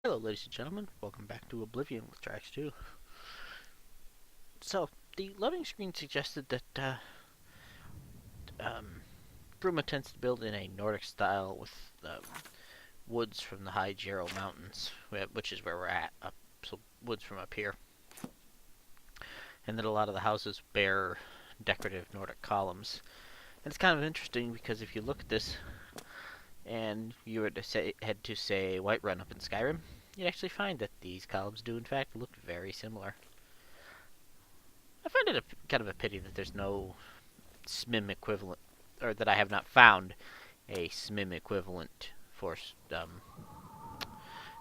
Hello, ladies and gentlemen. Welcome back to Oblivion with Tracks 2. So, the loading screen suggested that Bruma tends to build in a Nordic style with woods from the high Jero Mountains, which is where we're at. So, woods from up here. And that a lot of the houses bear decorative Nordic columns. And it's kind of interesting because if you look at this and you were to head to, say, Whiterun up in Skyrim, you'd actually find that these columns do, in fact, look very similar. I find it kind of a pity that there's no SMIM equivalent, or that I have not found a SMIM equivalent for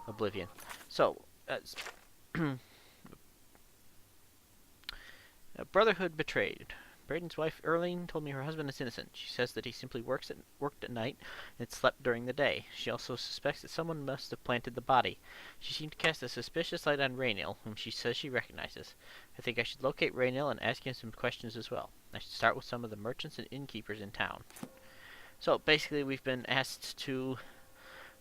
Oblivion. So, Brotherhood betrayed. Braden's wife, Erling, told me her husband is innocent. She says that he simply worked at night and slept during the day. She also suspects that someone must have planted the body. She seemed to cast a suspicious light on Raynil, whom she says she recognizes. I think I should locate Raynil and ask him some questions as well. I should start with some of the merchants and innkeepers in town. So, basically, we've been asked to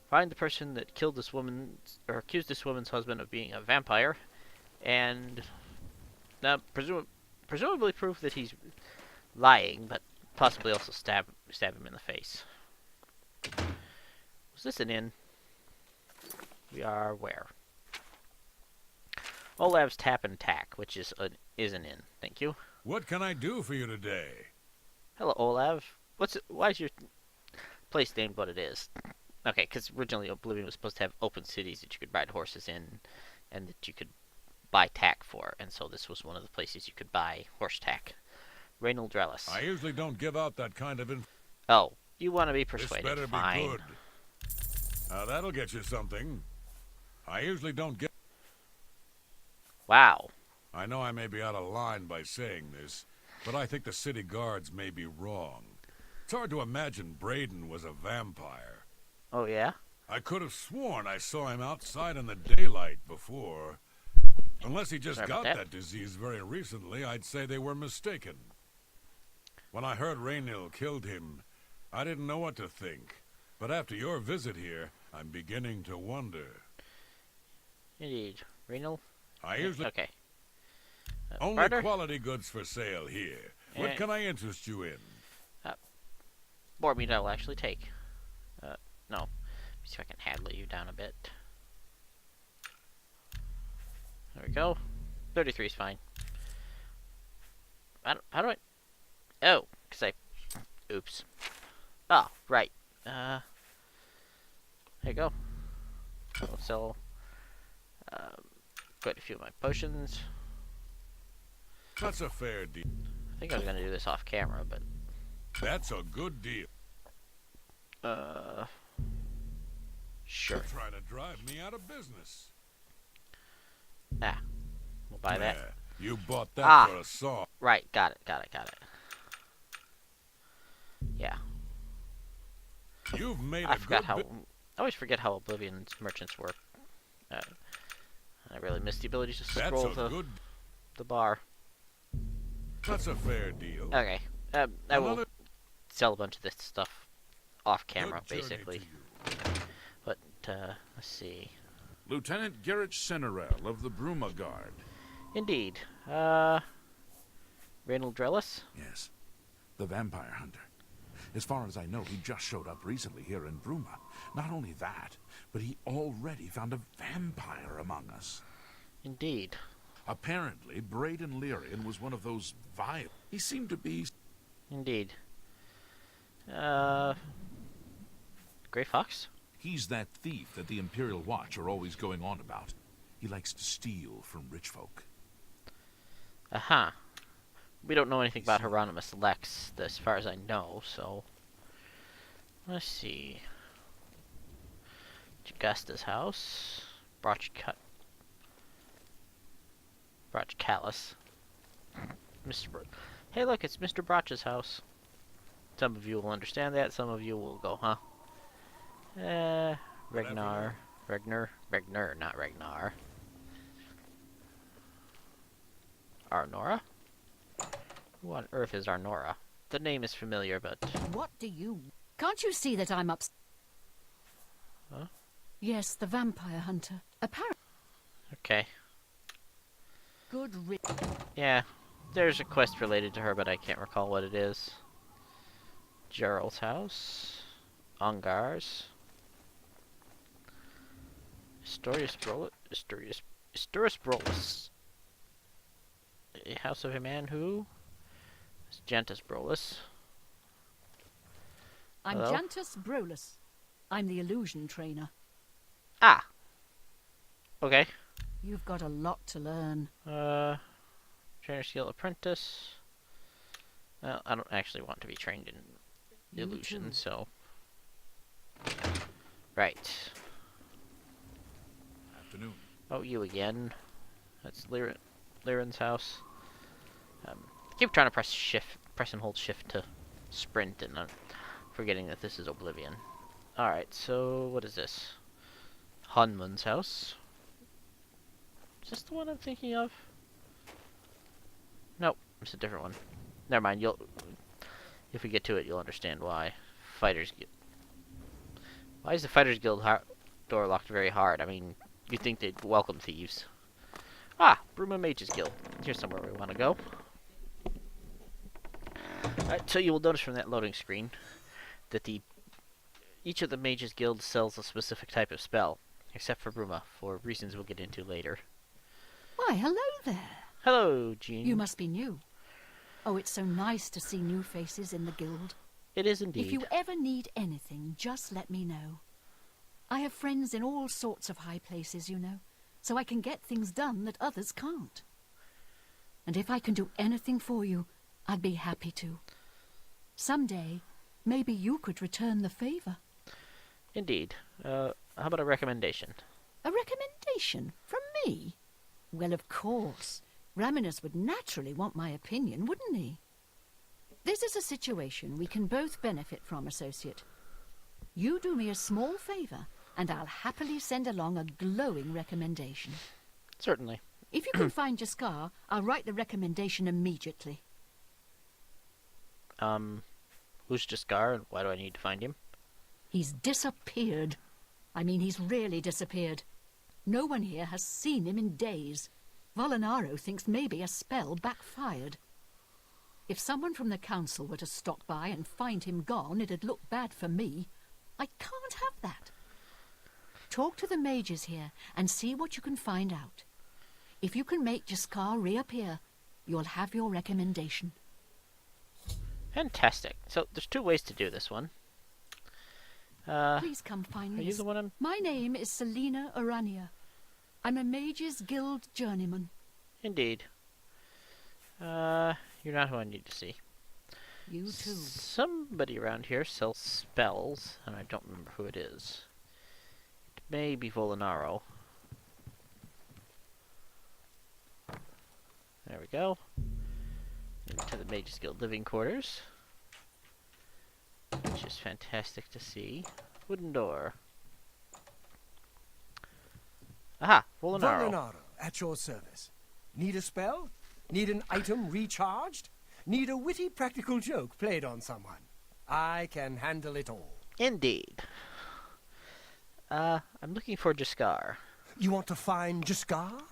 find the person that killed this woman, or accused this woman's husband of being a vampire, and presumably prove that he's lying, but possibly also stab him in the face. Was this an inn? We are where? Olav's Tap and Tack, which is an inn. Thank you. What can I do for you today? Hello, Olav. Why is your place named what it is? Okay, because originally Oblivion was supposed to have open cities that you could ride horses in, and that you could buy tack for, and so this was one of the places you could buy horse tack. Raynil Drellis. I usually don't give out that kind of Oh, you want to be persuaded? This better Fine. be good. That'll get you something. I usually don't get. Wow. I know I may be out of line by saying this, but I think the city guards may be wrong. It's hard to imagine Braden was a vampire. Oh, yeah? I could have sworn I saw him outside in the daylight before. Unless he just got that disease very recently, I'd say they were mistaken. When I heard Raynil killed him, I didn't know what to think. But after your visit here, I'm beginning to wonder. Indeed. Raynil? I usually... Okay. Only barter? quality goods for sale here. What can I interest you in? Boar meat I'll actually take. No. Let me see if I can handle you down a bit. There we go. 33 is fine. How do I... Oh, because I... Oops. Oh, right. There you go. I'll sell quite a few of my potions. That's a fair deal. I think I was going to do this off camera, but... That's a good deal. Sure. You're trying to drive me out of business. Ah, we'll buy that. You bought that for a saw. Right, got it. Yeah. You've made I always forget how Oblivion's merchants work. I really miss the ability to scroll the bar. That's a fair deal. Okay. I will sell a bunch of this stuff off camera, basically. But, let's see. Lieutenant Garrett Senerel of the Bruma Guard. Indeed. Raynil Drellis? Yes, the vampire hunter. As far as I know, he just showed up recently here in Bruma. Not only that, but he already found a vampire among us. Indeed. Apparently, Braden Lyrian was one of those vile... He seemed to be... Indeed. Grey Fox? He's that thief that the Imperial Watch are always going on about. He likes to steal from rich folk. Aha. We don't know anything about Hieronymus Lex, as far as I know, so... Let's see. Jugasta's house. Broch Callus. Hey, look, it's Mr. Broch's house. Some of you will understand that, some of you will go, huh? Regnar, not Regnar. Arnora? Who on earth is Arnora? The name is familiar, but... What do you... Can't you see that I'm upset? Huh? Yes, the vampire hunter. Apparently, Okay. good. Yeah. There's a quest related to her, but I can't recall what it is. Gerald's house. Ongar's. Historius Brolus. A house of a man who? It's Jantus Brolus. I'm Hello? Jantus Brolus. I'm the illusion trainer. Ah! Okay. You've got a lot to learn. Trainer skill apprentice. Well, I don't actually want to be trained in illusion, so. Right. Afternoon. Oh, you again. That's Lyran's house. Keep trying to press and hold shift to sprint, and I'm forgetting that this is Oblivion. Alright, so what is this? Hunman's house. Is this the one I'm thinking of? Nope, it's a different one. Never mind, if we get to it, you'll understand why. Fighters Guild. Why is the Fighters Guild door locked very hard? I mean, you'd think they'd welcome thieves. Ah, Bruma Mages Guild. Here's somewhere we want to go. Alright, so you will notice from that loading screen that each of the Mages Guild sells a specific type of spell, except for Bruma, for reasons we'll get into later. Why, hello there. Hello, Jean. You must be new. Oh, it's so nice to see new faces in the guild. It is indeed. If you ever need anything, just let me know. I have friends in all sorts of high places, you know, so I can get things done that others can't. And if I can do anything for you, I'd be happy to. Someday, maybe you could return the favor. Indeed. How about a recommendation? A recommendation? From me? Well, of course. Raminus would naturally want my opinion, wouldn't he? This is a situation we can both benefit from, associate. You do me a small favor, and I'll happily send along a glowing recommendation. Certainly. If you can find Jaskar, I'll write the recommendation immediately. Who's Jaskar, and why do I need to find him? He's disappeared. I mean, he's really disappeared. No one here has seen him in days. Volinaro thinks maybe a spell backfired. If someone from the council were to stop by and find him gone, it'd look bad for me. I can't have that. Talk to the mages here and see what you can find out. If you can make Jaskar reappear, you'll have your recommendation. Fantastic. So, there's two ways to do this one. Please come find me. Are you the one I'm... My name is Selina Urania. I'm a Mages Guild journeyman. Indeed. You're not who I need to see. You too. Somebody around here sells spells, and I don't remember who it is. It may be Volinaro. There we go. To the Mages Guild living quarters. Which is fantastic to see. Wooden door. Aha! Volinaro. Volinaro, at your service. Need a spell? Need an item recharged? Need a witty practical joke played on someone? I can handle it all. Indeed. I'm looking for Jaskar. You want to find Jaskar?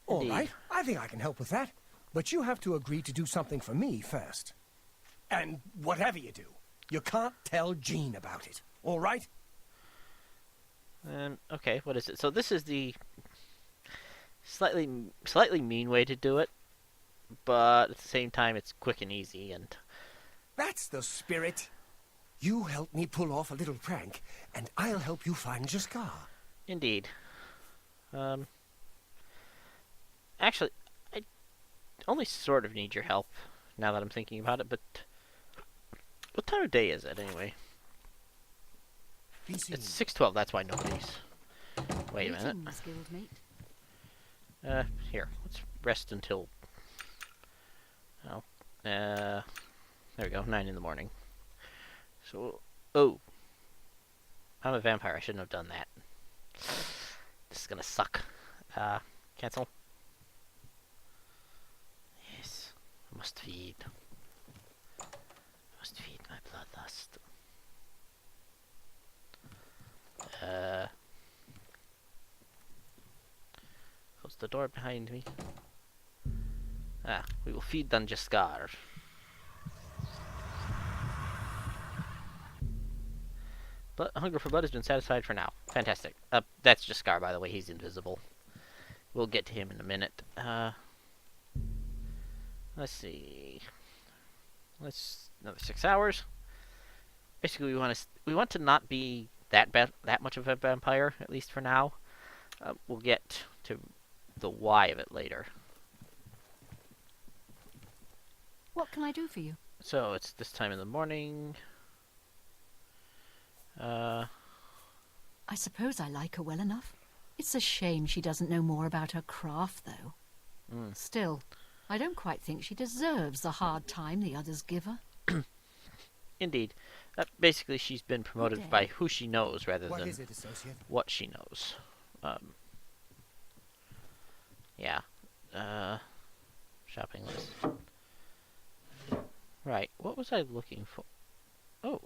All Indeed. right, I think I can help with that. But you have to agree to do something for me first. And whatever you do, you can't tell Jean about it. All right? Okay, what is it? So this is the slightly mean way to do it, but at the same time it's quick and easy, and That's the spirit. You help me pull off a little prank, and I'll help you find Jaskar. indeed. Actually, I only sort of need your help now that I'm thinking about it, but what time of day is it anyway? Be seen. It's 6:12, that's why nobody's... Wait a minute. Greetings, guildmate. Here, let's rest until... Oh, there we go, 9 in the morning. So, oh. I'm a vampire, I shouldn't have done that. This is gonna suck. Cancel. Yes, I must feed. I must feed my bloodlust. close the door behind me. Ah, we will feed them Jaskar. But hunger for blood has been satisfied for now. Fantastic. That's Jaskar, by the way. He's invisible. We'll get to him in a minute. Let's see. Another 6 hours. Basically, we want to not be that much of a vampire, at least for now. We'll get to the why of it later. What can I do for you? So it's this time in the morning. I suppose I like her well enough. It's a shame she doesn't know more about her craft, though. Still, I don't quite think she deserves the hard time the others give her. Indeed. Basically, she's been promoted by who she knows rather What than is it, associate? what she knows. Yeah. Shopping list. Right. What was I looking for? Oh.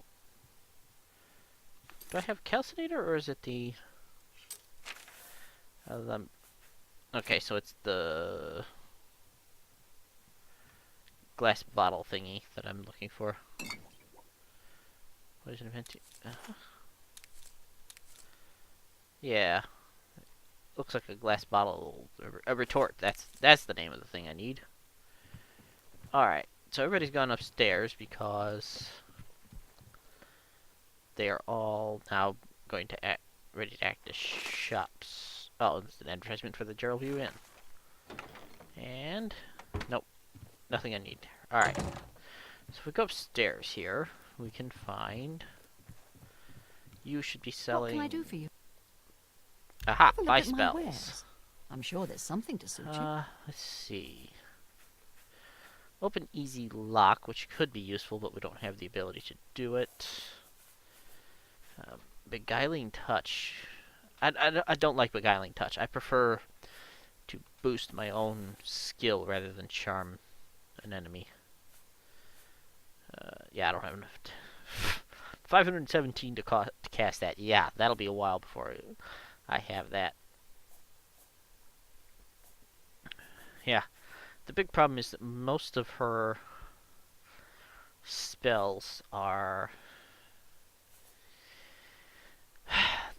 Do I have calcinator, or is it the... okay, so it's the... glass bottle thingy that I'm looking for. What is an event? Yeah. Looks like a glass bottle, a retort. That's the name of the thing I need. Alright, so everybody's gone upstairs because they are all now going to ready to act as shops. Oh, it's an advertisement for the Gerald View Inn. And nope, nothing I need. Alright, so if we go upstairs here, we can find... You should be selling... What can I do for you? Aha, Have a look buy at my spells. wares. I'm sure there's something to suit you. Let's see. Open easy lock, which could be useful, but we don't have the ability to do it. Beguiling touch. I don't like beguiling touch. I prefer to boost my own skill rather than charm an enemy. Yeah, I don't have enough. 517 to cast that. Yeah, that'll be a while before I have that. Yeah. The big problem is that most of her spells are...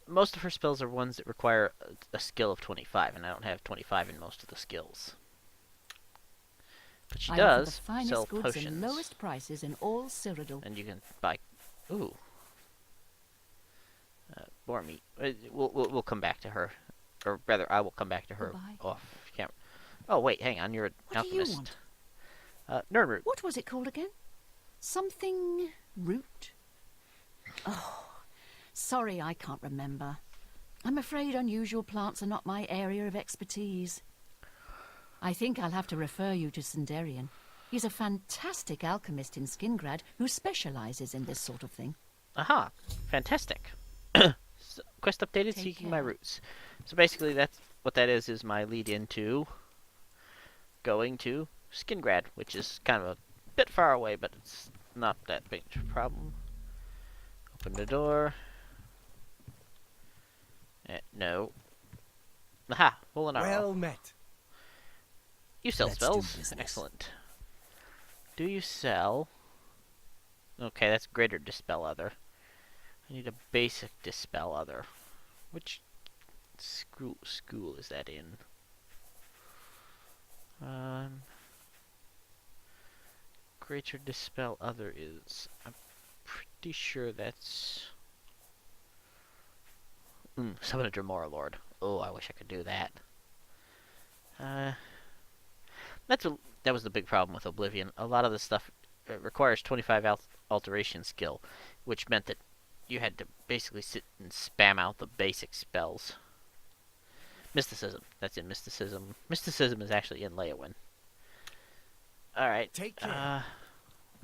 most of her spells are ones that require a skill of 25, and I don't have 25 in most of the skills. But she does the finest sell goods potions. and lowest prices in all Cyrodiil. And you can buy... Ooh. Boar meat. We'll come back to her. Or rather, I will come back to her off camera. Oh, wait, hang on. You're an alchemist. What do you want? Nerdroot. What was it called again? Something root? Oh, sorry, I can't remember. I'm afraid unusual plants are not my area of expertise. I think I'll have to refer you to Sindarian. He's a fantastic alchemist in Skingrad who specializes in this sort of thing. Aha, fantastic. Quest updated, Take seeking care. my roots. So basically, that's what that is my lead into going to Skingrad, which is kind of a bit far away, but it's not that big of a problem. Open the door. No. Aha, full and Well met. You sell Let's do spells? business. Excellent. Do you sell... Okay, that's greater dispel other. I need a basic dispel other. Which school is that in? Greater dispel other is... I'm pretty sure that's... Summon a Dremora Lord. Oh, I wish I could do that. That was the big problem with Oblivion. A lot of the stuff requires 25 alteration skill, which meant that you had to basically sit and spam out the basic spells. Mysticism. That's in Mysticism. Mysticism is actually in Leowin. Alright. Take care.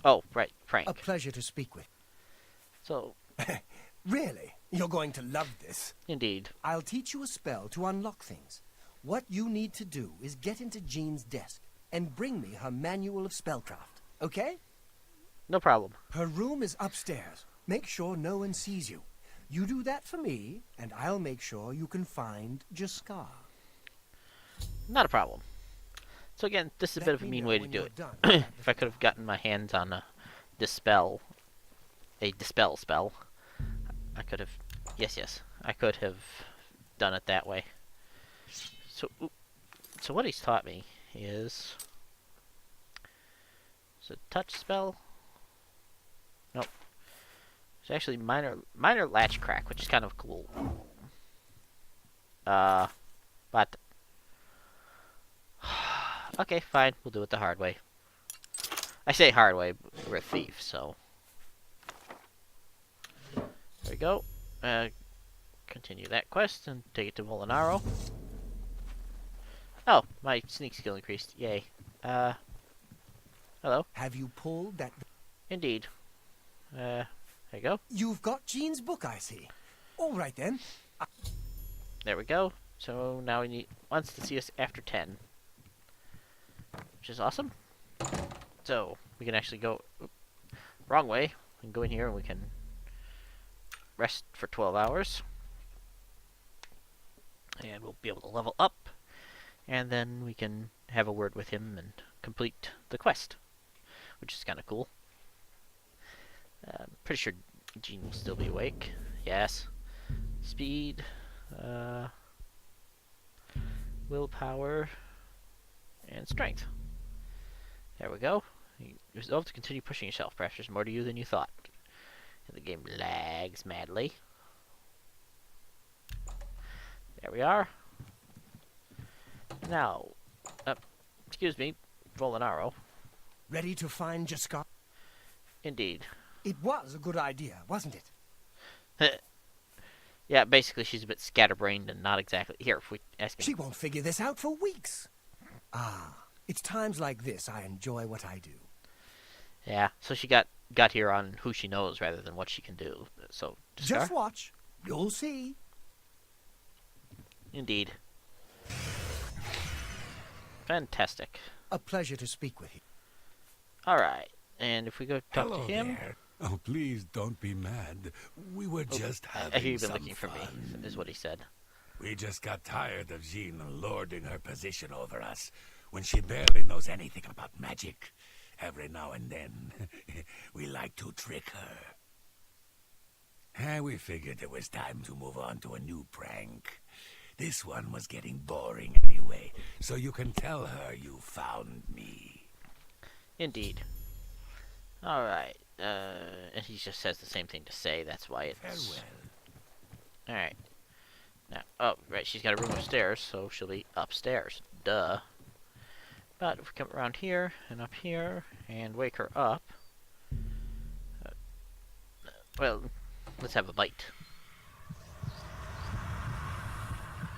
Oh, right. Frank. A pleasure to speak with. So, Really? You're going to love this. indeed. I'll teach you a spell to unlock things. What you need to do is get into Jean's desk and bring me her manual of spellcraft, okay? No problem. Her room is upstairs. Make sure no one sees you. You do that for me, and I'll make sure you can find Jaskar. Not a problem. So again, this is a bit of a mean way to do it. If I could have gotten my hands on a dispel spell, I could have. Yes, I could have done it that way. So what he's taught me is a touch spell. Nope. It's actually minor latch crack, which is kind of cool. But okay, fine. We'll do it the hard way. I say hard way, but we're a thief, so there we go. Continue that quest and take it to Molinaro. Oh, my sneak skill increased. Yay. Hello. Have you pulled that? Indeed. There you go. You've got Jean's book, I see. All right, then. There we go. So now wants to see us after 10. Which is awesome. So, we can actually go wrong way. We can go in here and we can rest for 12 hours. And we'll be able to level up. And then we can have a word with him and complete the quest. Which is kind of cool. Pretty sure Jean will still be awake. Yes. Speed. Willpower. And strength. There we go. You resolve to continue pushing yourself. Perhaps there's more to you than you thought. And the game lags madly. There we are. Now, excuse me, Molinaro. Ready to find Jascar? Indeed. It was a good idea, wasn't it? Yeah, basically she's a bit scatterbrained and not exactly... Here, if we ask him... She won't figure this out for weeks. Ah, it's times like this I enjoy what I do. Yeah, so she got here on who she knows rather than what she can do. So, Jascar? Just watch. You'll see. Indeed. Fantastic. A pleasure to speak with you. Alright, and if we go talk Hello to him... there. Oh, please don't be mad. We were just having I hear you've been some looking for me, fun. is what he said. We just got tired of Jean lording her position over us when she barely knows anything about magic. Every now and then, we like to trick her. We figured it was time to move on to a new prank. This one was getting boring anyway, so you can tell her you found me. Indeed. Alright, and he just says the same thing to say, that's why it's... Farewell. Alright. Now, oh, right, she's got a room upstairs, so she'll be upstairs. Duh. But if we come around here, and up here, and wake her up... well, let's have a bite.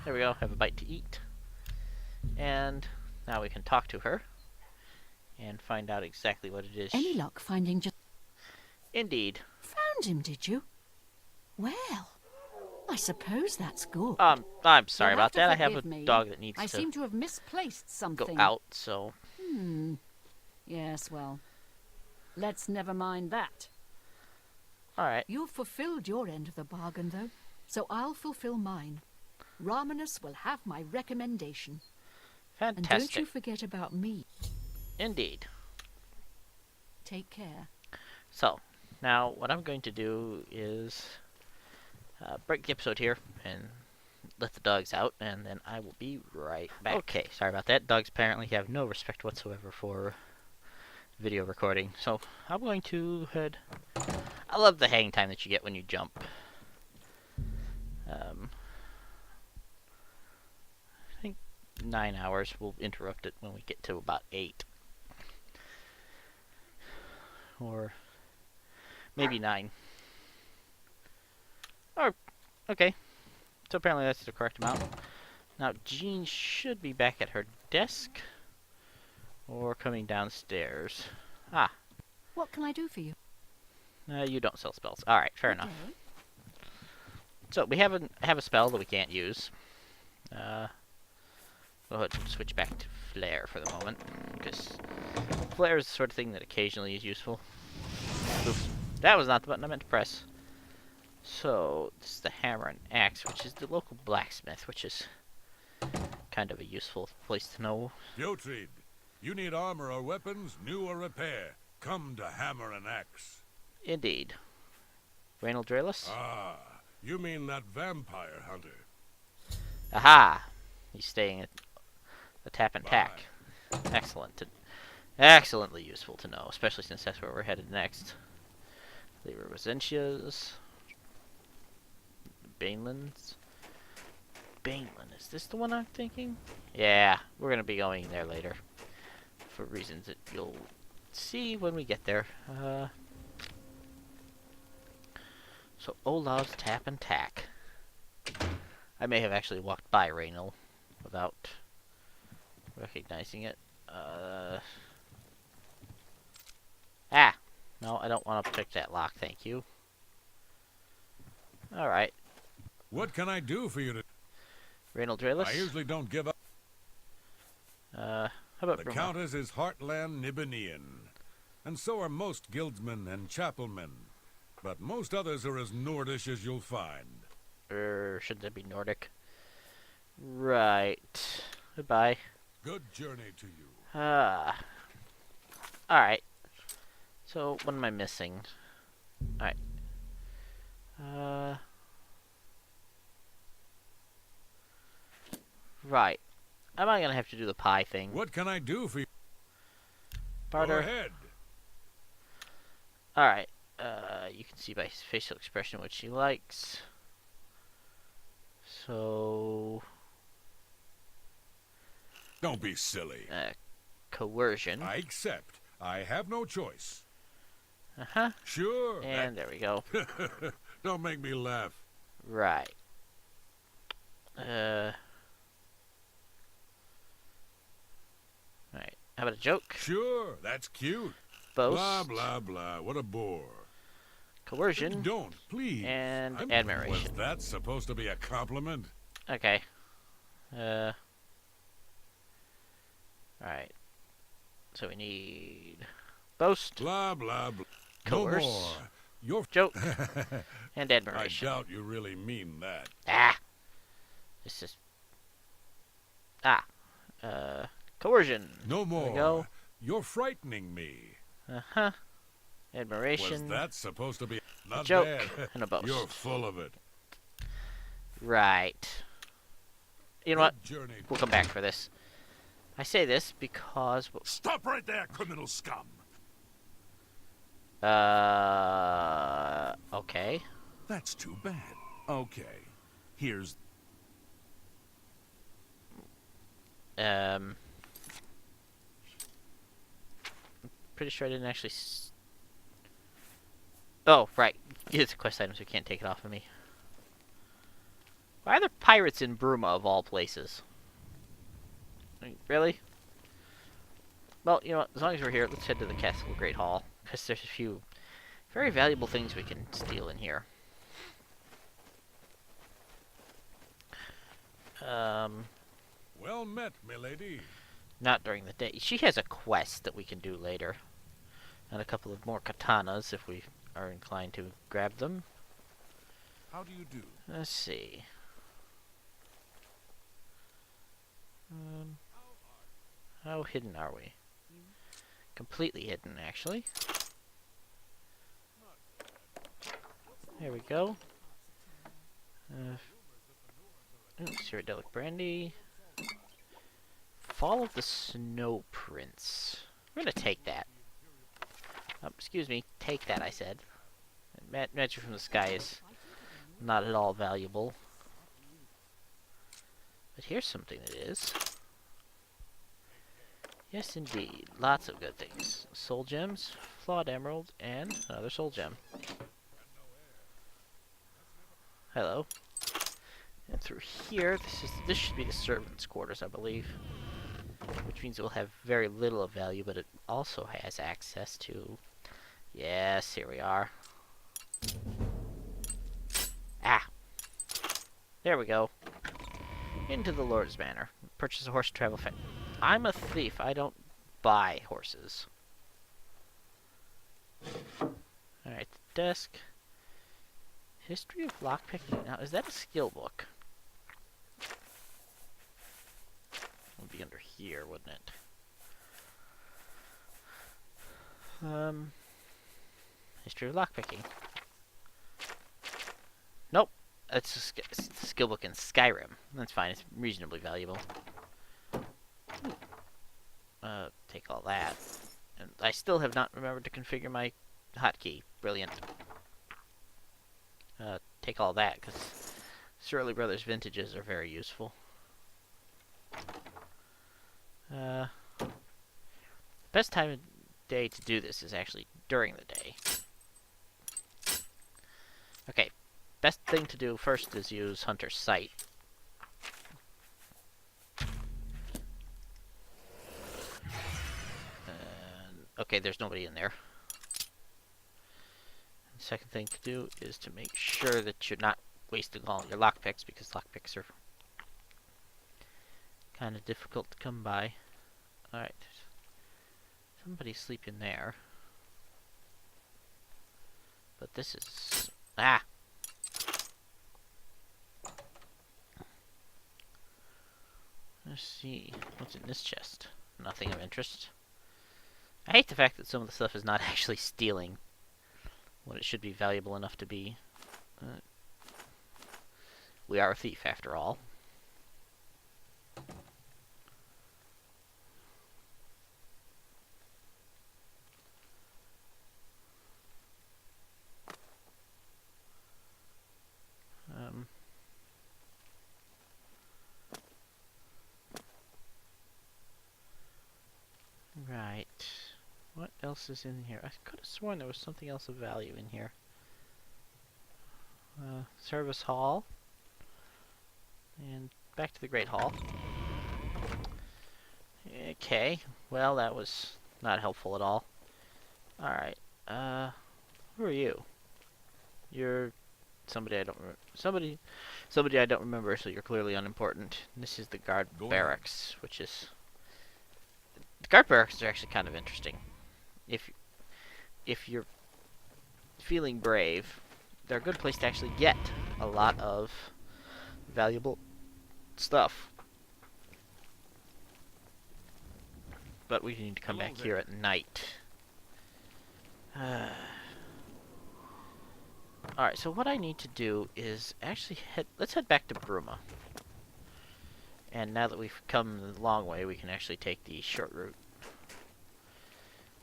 There we go, have a bite to eat. And now we can talk to her. And find out exactly what it is. Any luck finding Indeed. Found him, did you? Well, I suppose that's good. I'm sorry You'll about that. I have to have a forgive me. dog that needs I to seem to have misplaced go something. out, so... Yes, well, let's never mind that. Alright. You've fulfilled your end of the bargain, though, so I'll fulfill mine. Ramanus will have my recommendation. Fantastic. And don't you forget about me. Indeed. Take care. So, now what I'm going to do is break the episode here and let the dogs out, and then I will be right back. Okay, sorry about that. Dogs apparently have no respect whatsoever for video recording, so I'm going to head... I love the hang time that you get when you jump. I think 9 hours. We'll interrupt it when we get to about 8. Or maybe 9. Or, okay. So apparently that's the correct amount. Now, Jean should be back at her desk. Or coming downstairs. Ah. What can I do for you? You don't sell spells. Alright, fair enough. So, we have a spell that we can't use. Go ahead and switch back to Flare for the moment. Because Flare is the sort of thing that occasionally is useful. Oops. That was not the button I meant to press. So, this is the hammer and axe, which is the local blacksmith, which is kind of a useful place to know. Putrid, you need armor or weapons, new or repair. Come to Hammer and Axe. Indeed. Reynold Draelus? Ah, you mean that vampire hunter. Aha! He's staying at the Tap and Tack. Excellent. Excellently useful to know, especially since that's where we're headed next. Leroy Rosentia's. Banelands. Baneland, is this the one I'm thinking? Yeah, we're gonna be going there later. For reasons that you'll see when we get there. So Olav's Tap and Tack. I may have actually walked by Raynal without recognizing it. No, I don't want to pick that lock, thank you. Alright. What can I do for you to... Reynold Draelus? I usually don't give up. How about The Bruma? Countess is Heartland Nibanian, and so are most guildsmen and chapelmen. But most others are as Nordish as you'll find. Should that be Nordic? Right. Goodbye. Good journey to you. Alright. So, what am I missing? Alright. Right. Am I gonna have to do the pie thing? What can I do for you? Barter. Go ahead. Alright. You can see by his facial expression what she likes. So... Don't be silly. Coercion. I accept. I have no choice. Uh-huh. Sure. And there we go. Don't make me laugh. Right. Alright. How about a joke? Sure, that's cute. Boast. Blah, blah, blah. What a bore. Coercion. Don't, please. And Was admiration. that supposed to be a compliment? Okay. Alright. So we need... Boast. Blah, blah, blah. Coerce. No more. You're... Joke. And I admiration. doubt you really mean that. This is... Coercion. No There more. we go. You're frightening me. Uh-huh. Admiration. Was that supposed to be... Not joke bad. and a boast. You're full of it. Right. You know what? Good journey. We'll come back for this. I say this because... Stop right there, criminal scum! Okay. That's too bad. Okay. Here's... Pretty sure I didn't actually... Oh, right. It's a quest item, so you can't take it off of me. Why are there pirates in Bruma, of all places? I mean, really? Well, you know what? As long as we're here, let's head to the Castle of Great Hall. Because there's a few very valuable things we can steal in here. Well met, milady. Not during the day. She has a quest that we can do later. And a couple of more katanas if we are inclined to grab them. How do you do? Let's see. How hidden are we? Completely hidden, actually. There we go. Cyrodiilic Brandy. Fall of the Snow Prince. We're gonna take that. Excuse me, take that, I said. Magic from the sky is not at all valuable. But here's something that is. Yes, indeed. Lots of good things. Soul gems, flawed emerald, and another soul gem. Hello. And through here, this should be the servants' quarters, I believe. Which means it will have very little of value, but it also has access to... Yes, here we are. There we go. Into the Lord's Manor. Purchase a horse to travel fast. I'm a thief. I don't buy horses. Alright, desk. History of lockpicking. Now, is that a skill book? under here, wouldn't it? History of lockpicking. Nope. That's a skill book in Skyrim. That's fine. It's reasonably valuable. Take all that. And I still have not remembered to configure my hotkey. Brilliant. Take all that, because Shirley Brothers vintages are very useful. Best time of day to do this is actually during the day. Okay, best thing to do first is use Hunter's Sight. Okay, there's nobody in there. The second thing to do is to make sure that you're not wasting all your lockpicks, because lockpicks are kind of difficult to come by. Alright, somebody sleeping there. But this is... Ah! Let's see. What's in this chest? Nothing of interest. I hate the fact that some of the stuff is not actually stealing what it should be valuable enough to be. We are a thief, after all. Right. What else is in here? I could have sworn there was something else of value in here. Service hall. And back to the Great Hall. Okay. Well, that was not helpful at all. Alright. Who are you? You're somebody I don't remember. Somebody I don't remember, so you're clearly unimportant. This is the guard barracks, which is... The guard barracks are actually kind of interesting. If you're feeling brave, they're a good place to actually get a lot of valuable stuff. But we need to come back here at night. Alright, so what I need to do is actually let's head back to Bruma. And now that we've come the long way, we can actually take the short route.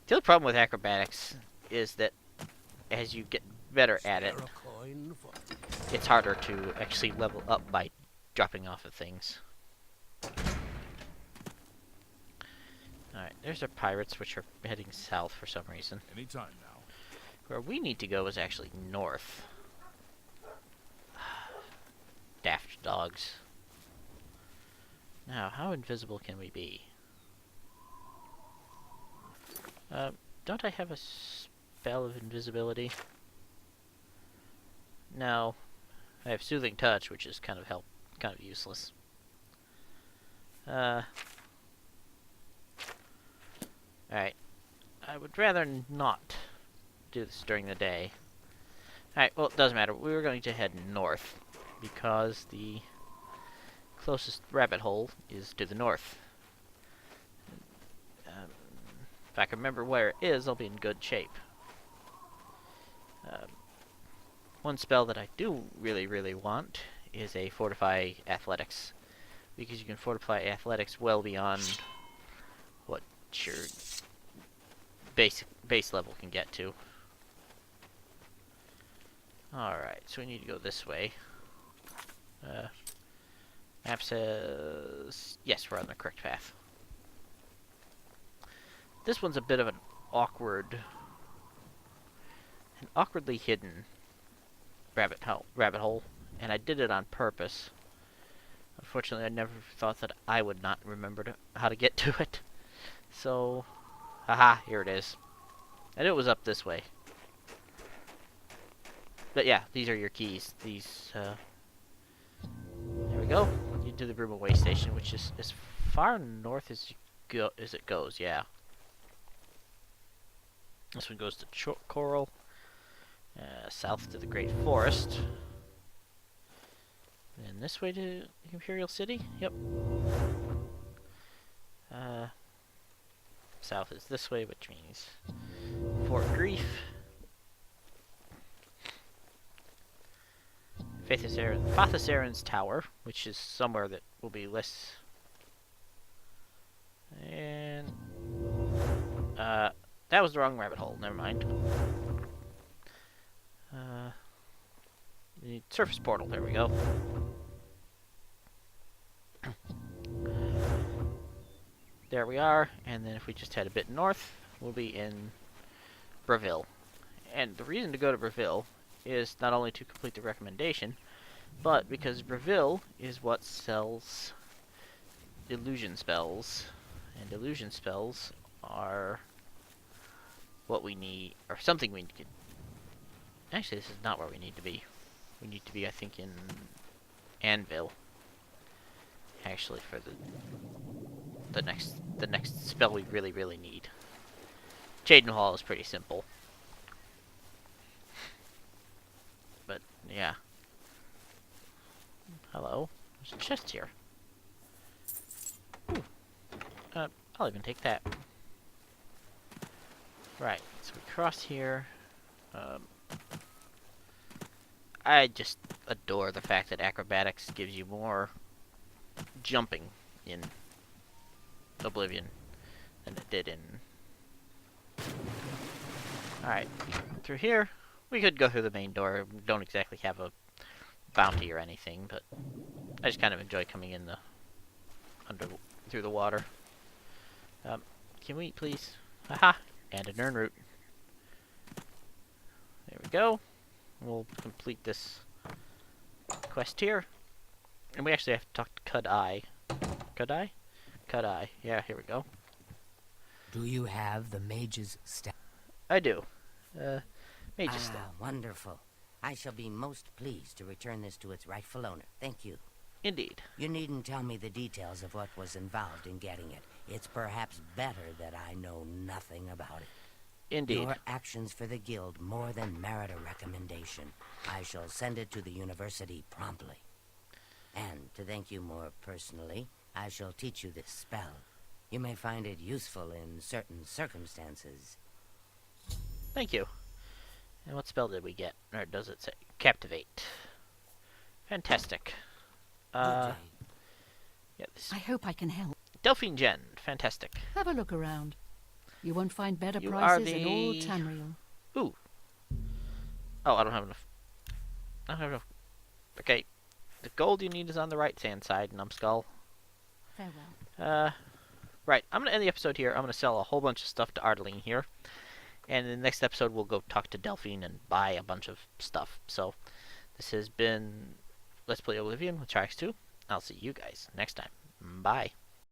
The other problem with acrobatics is that as you get better at it, it's harder to actually level up by dropping off of things. Alright, there's our pirates, which are heading south for some reason. Anytime now. Where we need to go is actually north. Daft dogs. Now, how invisible can we be? Don't I have a spell of invisibility? No. I have Soothing Touch, which is kind of useless. Alright. I would rather not do this during the day. Alright, well, it doesn't matter. We were going to head north, because the closest rabbit hole is to the north. If I can remember where it is, I'll be in good shape. One spell that I do really, really want is a Fortify Athletics, because you can fortify athletics well beyond what your base level can get to. Alright, so we need to go this way. Map says... Yes, we're on the correct path. This one's a bit of an awkwardly hidden rabbit hole, and I did it on purpose. Unfortunately, I never thought that I would not remember how to get to it. So, haha, here it is. I knew it was up this way. But yeah, these are your keys. These, there we go. Into the Bruma Way Station, which is as far north as it goes, yeah. This one goes to Coral, south to the Great Forest. And this way to Imperial City? Yep. south is this way, which means Fort Grief. Fathisaren's Tower, which is somewhere that will be less. And that was the wrong rabbit hole. Never mind. The surface portal. There we go. There we are. And then if we just head a bit north, we'll be in Breville. And the reason to go to Breville is not only to complete the recommendation, but because Breville is what sells illusion spells, and illusion spells are what we need, or something we need. Actually, this is not where we need to be. We need to be, I think, in Anvil. Actually, for the next spell we really need. Cheydinhal is pretty simple. But, yeah. Hello. There's a chest here. Ooh. I'll even take that. Right, so we cross here. I just adore the fact that acrobatics gives you more jumping in Oblivion than it did in... Alright, through here. We could go through the main door. We don't exactly have a bounty or anything, but I just kind of enjoy coming in the through the water. Can we please? Aha! And an urn root. There we go. We'll complete this quest here. And we actually have to talk to Cud-Eye. Cud-Eye? Cud-Eye. Yeah, here we go. Do you have the mage's staff? I do. Mage's staff. Wonderful. I shall be most pleased to return this to its rightful owner. Thank you. Indeed. You needn't tell me the details of what was involved in getting it. It's perhaps better that I know nothing about it. Indeed. Your actions for the guild more than merit a recommendation. I shall send it to the university promptly. And to thank you more personally, I shall teach you this spell. You may find it useful in certain circumstances. Thank you. And what spell did we get? Or does it say? Captivate. Fantastic. Good day. Yeah, this I hope I can help. Delphine Gen. Fantastic. Have a look around. You won't find better You prices are in all the- Tamriel. Ooh. Oh, I don't have enough. I don't have enough. Okay. The gold you need is on the right hand side, numbskull. Farewell. Right. I'm going to end the episode here. I'm going to sell a whole bunch of stuff to Ardeline here. And in the next episode, we'll go talk to Delphine and buy a bunch of stuff. So, this has been Let's Play Oblivion with Trax 2. I'll see you guys next time. Bye.